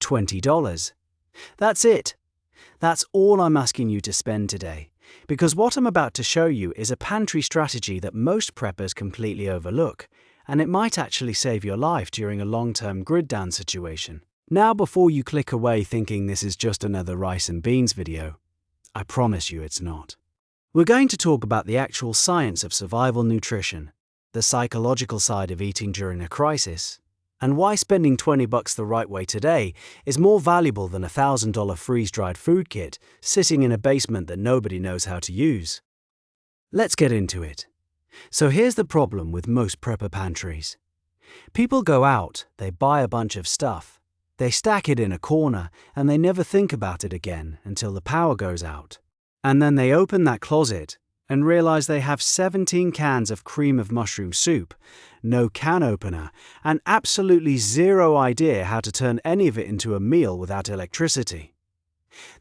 $20. That's it. That's all I'm asking you to spend today, because what I'm about to show you is a pantry strategy that most preppers completely overlook, and it might actually save your life during a long-term grid down situation. Now, before you click away thinking this is just another rice and beans video, I promise you it's not. We're going to talk about the actual science of survival nutrition, the psychological side of eating during a crisis, and why spending $20 the right way today is more valuable than a $1,000 freeze-dried food kit sitting in a basement that nobody knows how to use. Let's get into it. So here's the problem with most prepper pantries. People go out, they buy a bunch of stuff, they stack it in a corner, and they never think about it again until the power goes out. And then they open that closet and realize they have 17 cans of cream of mushroom soup, no can opener, and absolutely zero idea how to turn any of it into a meal without electricity.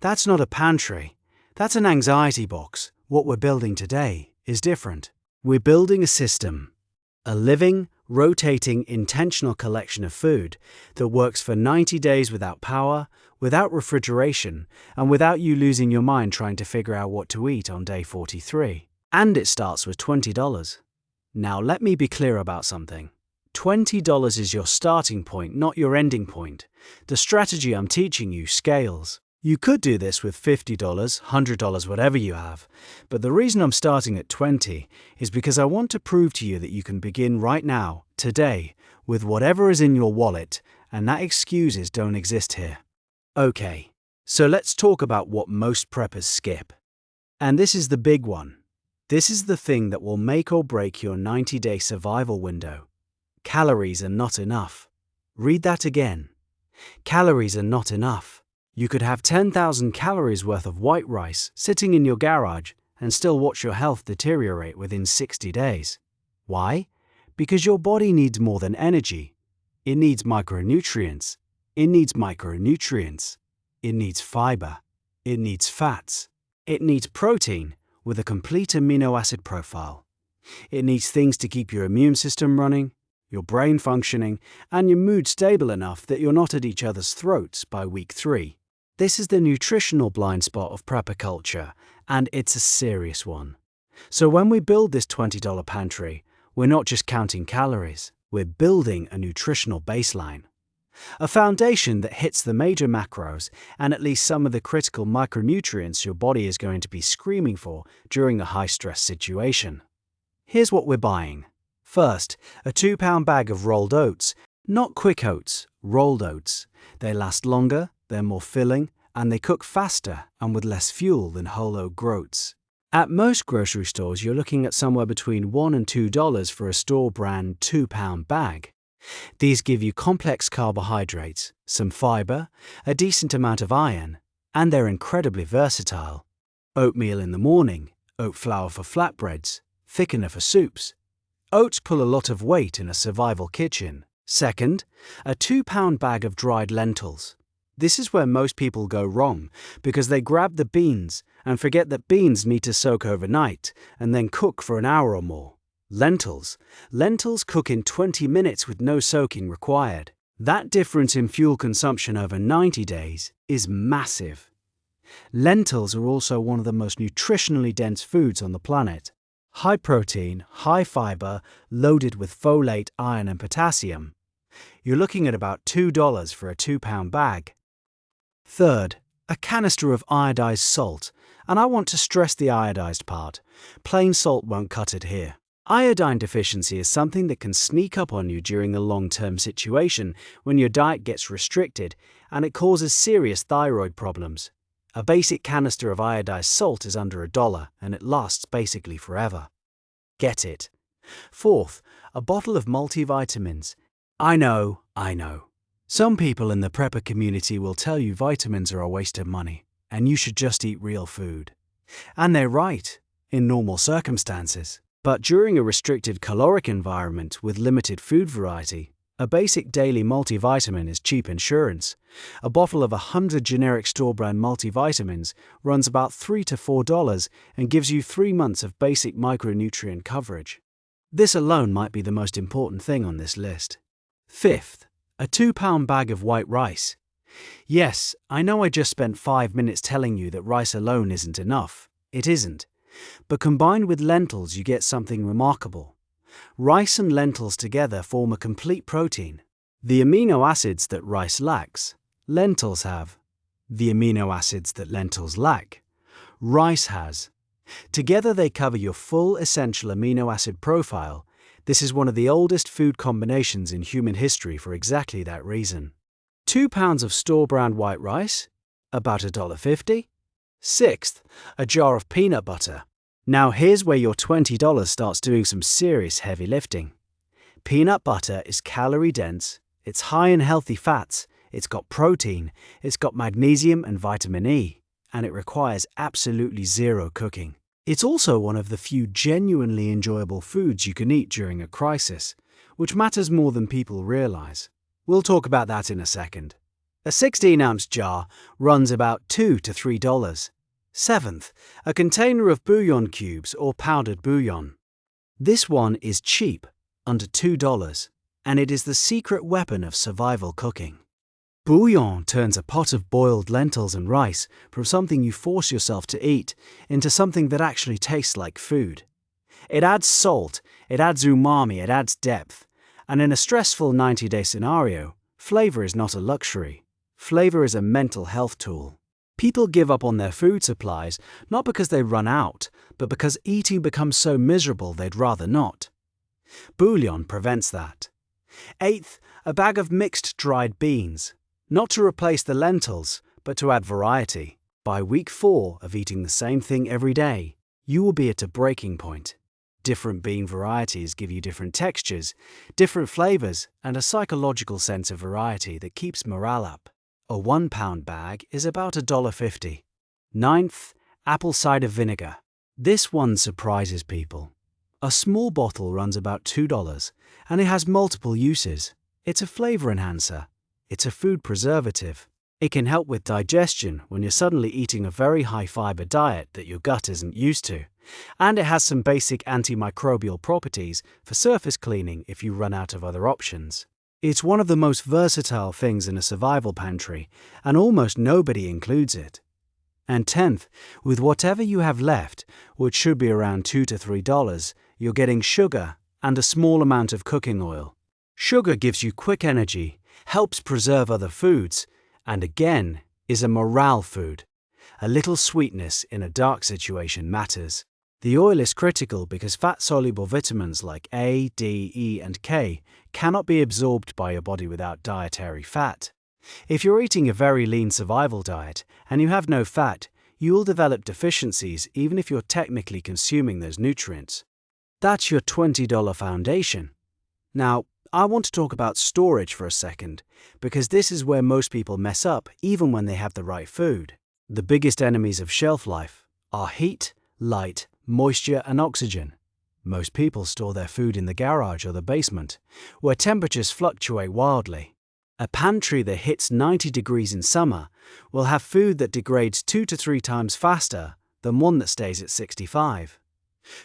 That's not a pantry. That's an anxiety box. What we're building today is different. We're building a system, a living, rotating, intentional collection of food that works for 90 days without power, without refrigeration, and without you losing your mind trying to figure out what to eat on day 43. And it starts with $20. Now let me be clear about something. $20 is your starting point, not your ending point. The strategy I'm teaching you scales. You could do this with $50, $100, whatever you have, but the reason I'm starting at $20 is because I want to prove to you that you can begin right now, today, with whatever is in your wallet, and that excuses don't exist here. Okay, so let's talk about what most preppers skip. And this is the big one. This is the thing that will make or break your 90-day survival window. Calories are not enough. Read that again. Calories are not enough. You could have 10,000 calories worth of white rice sitting in your garage and still watch your health deteriorate within 60 days. Why? Because your body needs more than energy. It needs micronutrients. It needs It needs fiber. It needs fats. It needs protein with a complete amino acid profile. It needs things to keep your immune system running, your brain functioning, and your mood stable enough that you're not at each other's throats by week 3. This is the nutritional blind spot of prepper culture, and it's a serious one. So when we build this $20 pantry, we're not just counting calories, we're building a nutritional baseline. A foundation that hits the major macros and at least some of the critical micronutrients your body is going to be screaming for during a high-stress situation. Here's what we're buying. First, a 2-pound bag of rolled oats, not quick oats, rolled oats. They last longer, they're more filling, and they cook faster and with less fuel than whole oat groats. At most grocery stores, you're looking at somewhere between $1 and $2 for a store-brand 2-pound bag. These give you complex carbohydrates, some fiber, a decent amount of iron, and they're incredibly versatile. Oatmeal in the morning, oat flour for flatbreads, thickener for soups. Oats pull a lot of weight in a survival kitchen. Second, a 2-pound bag of dried lentils. This is where most people go wrong because they grab the beans and forget that beans need to soak overnight and then cook for an hour or more. Lentils cook in 20 minutes with no soaking required. That difference in fuel consumption over 90 days is massive. Lentils are also one of the most nutritionally dense foods on the planet. High protein, high fiber, loaded with folate, iron and potassium. You're looking at about $2 for a 2-pound bag. Third, a canister of iodized salt, and I want to stress the iodized part. Plain salt won't cut it here. Iodine deficiency is something that can sneak up on you during a long-term situation when your diet gets restricted, and it causes serious thyroid problems. A basic canister of iodized salt is under $1, and it lasts basically forever. Get it? Fourth, a bottle of multivitamins. I know. Some people in the prepper community will tell you vitamins are a waste of money, and you should just eat real food. And they're right, in normal circumstances. But during a restricted caloric environment with limited food variety, a basic daily multivitamin is cheap insurance. A bottle of 100 generic store-brand multivitamins runs about $3 to $4 and gives you 3 months of basic micronutrient coverage. This alone might be the most important thing on this list. Fifth, a 2-pound bag of white rice. Yes, I know I just spent 5 minutes telling you that rice alone isn't enough. It isn't. But combined with lentils, you get something remarkable. Rice and lentils together form a complete protein. The amino acids that rice lacks, lentils have. The amino acids that lentils lack, rice has. Together they cover your full essential amino acid profile. This is one of the oldest food combinations in human history for exactly that reason. 2 pounds of store-brand white rice, about $1.50. Sixth, a jar of peanut butter. Now here's where your $20 starts doing some serious heavy lifting. Peanut butter is calorie-dense, it's high in healthy fats, it's got protein, it's got magnesium and vitamin E, and it requires absolutely zero cooking. It's also one of the few genuinely enjoyable foods you can eat during a crisis, which matters more than people realize. We'll talk about that in a second. A 16-ounce jar runs about $2 to $3. Seventh, a container of bouillon cubes or powdered bouillon. This one is cheap, under $2, and it is the secret weapon of survival cooking. Bouillon turns a pot of boiled lentils and rice from something you force yourself to eat into something that actually tastes like food. It adds salt, it adds umami, it adds depth. And in a stressful 90-day scenario, flavor is not a luxury. Flavor is a mental health tool. People give up on their food supplies not because they run out, but because eating becomes so miserable they'd rather not. Bouillon prevents that. Eighth, a bag of mixed dried beans. Not to replace the lentils, but to add variety. By week 4 of eating the same thing every day, you will be at a breaking point. Different bean varieties give you different textures, different flavors, and a psychological sense of variety that keeps morale up. A 1-pound bag is about $1.50. Ninth, apple cider vinegar. This one surprises people. A small bottle runs about $2, and it has multiple uses. It's a flavor enhancer. It's a food preservative. It can help with digestion when you're suddenly eating a very high-fiber diet that your gut isn't used to. And it has some basic antimicrobial properties for surface cleaning if you run out of other options. It's one of the most versatile things in a survival pantry, and almost nobody includes it. And 10th, with whatever you have left, which should be around $2 to $3, you're getting sugar and a small amount of cooking oil. Sugar gives you quick energy, helps preserve other foods, and again, is a morale food. A little sweetness in a dark situation matters. The oil is critical because fat-soluble vitamins like A, D, E, and K cannot be absorbed by your body without dietary fat. If you're eating a very lean survival diet and you have no fat, you will develop deficiencies even if you're technically consuming those nutrients. That's your $20 foundation. Now, I want to talk about storage for a second, because this is where most people mess up even when they have the right food. The biggest enemies of shelf life are heat, light, moisture, and oxygen. Most people store their food in the garage or the basement, where temperatures fluctuate wildly. A pantry that hits 90 degrees in summer will have food that degrades 2 to 3 times faster than one that stays at 65.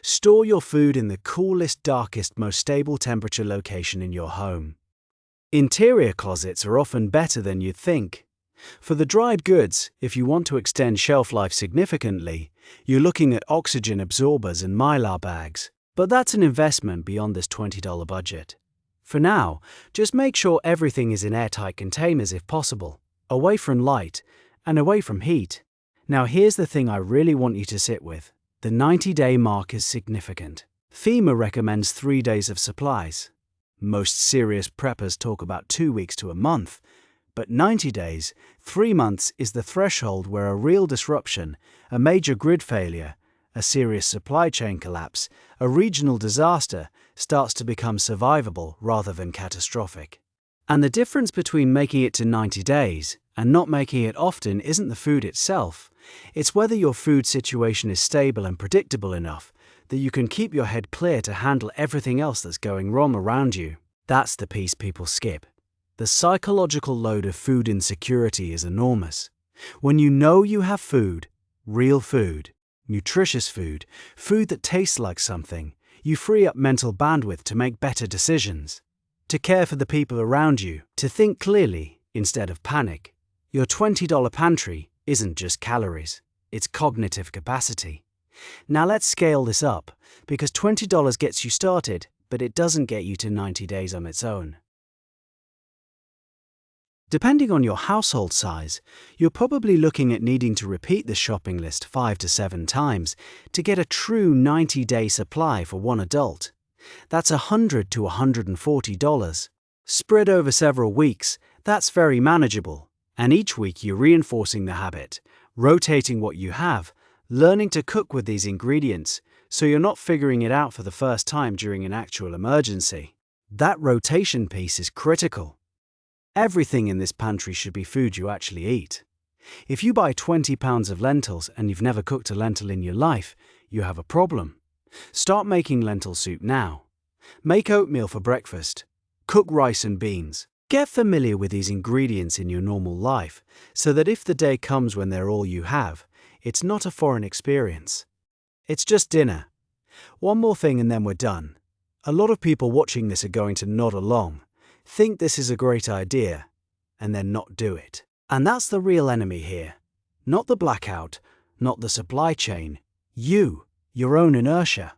Store your food in the coolest, darkest, most stable temperature location in your home. Interior closets are often better than you'd think. For the dried goods, if you want to extend shelf life significantly, you're looking at oxygen absorbers and mylar bags. But that's an investment beyond this $20 budget. For now, just make sure everything is in airtight containers if possible, away from light and away from heat. Now here's the thing I really want you to sit with. The 90-day mark is significant. FEMA recommends 3 days of supplies. Most serious preppers talk about 2 weeks to a month, but 90 days, 3 months is the threshold where a real disruption, a major grid failure, a serious supply chain collapse, a regional disaster starts to become survivable rather than catastrophic. And the difference between making it to 90 days and not making it often isn't the food itself. It's whether your food situation is stable and predictable enough that you can keep your head clear to handle everything else that's going wrong around you. That's the piece people skip. The psychological load of food insecurity is enormous. When you know you have food, real food, nutritious food, food that tastes like something, you free up mental bandwidth to make better decisions, to care for the people around you, to think clearly instead of panic. Your $20 pantry isn't just calories, it's cognitive capacity. Now let's scale this up, because $20 gets you started, but it doesn't get you to 90 days on its own. Depending on your household size, you're probably looking at needing to repeat the shopping list 5 to 7 times to get a true 90-day supply for one adult. That's $100 to $140. Spread over several weeks, that's very manageable. And each week you're reinforcing the habit, rotating what you have, learning to cook with these ingredients, so you're not figuring it out for the first time during an actual emergency. That rotation piece is critical. Everything in this pantry should be food you actually eat. If you buy 20 pounds of lentils and you've never cooked a lentil in your life, you have a problem. Start making lentil soup now. Make oatmeal for breakfast. Cook rice and beans. Get familiar with these ingredients in your normal life, so that if the day comes when they're all you have, it's not a foreign experience. It's just dinner. One more thing and then we're done. A lot of people watching this are going to nod along, think this is a great idea, and then not do it. And that's the real enemy here. Not the blackout, not the supply chain. You, your own inertia.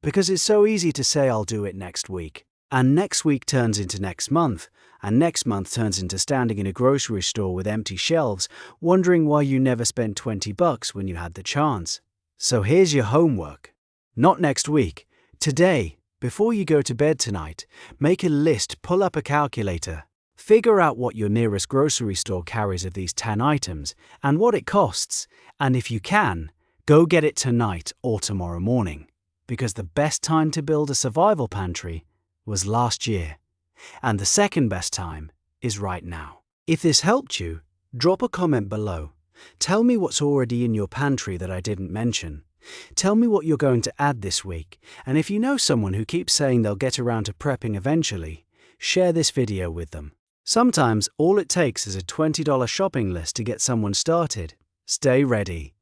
Because it's so easy to say I'll do it next week. And next week turns into next month, and next month turns into standing in a grocery store with empty shelves, wondering why you never spent $20 when you had the chance. So here's your homework. Not next week. Today, before you go to bed tonight, make a list, pull up a calculator. Figure out what your nearest grocery store carries of these 10 items and what it costs. And if you can, go get it tonight or tomorrow morning. Because the best time to build a survival pantry was last year. And the second best time is right now. If this helped you, drop a comment below. Tell me what's already in your pantry that I didn't mention. Tell me what you're going to add this week. And if you know someone who keeps saying they'll get around to prepping eventually, share this video with them. Sometimes all it takes is a $20 shopping list to get someone started. Stay ready.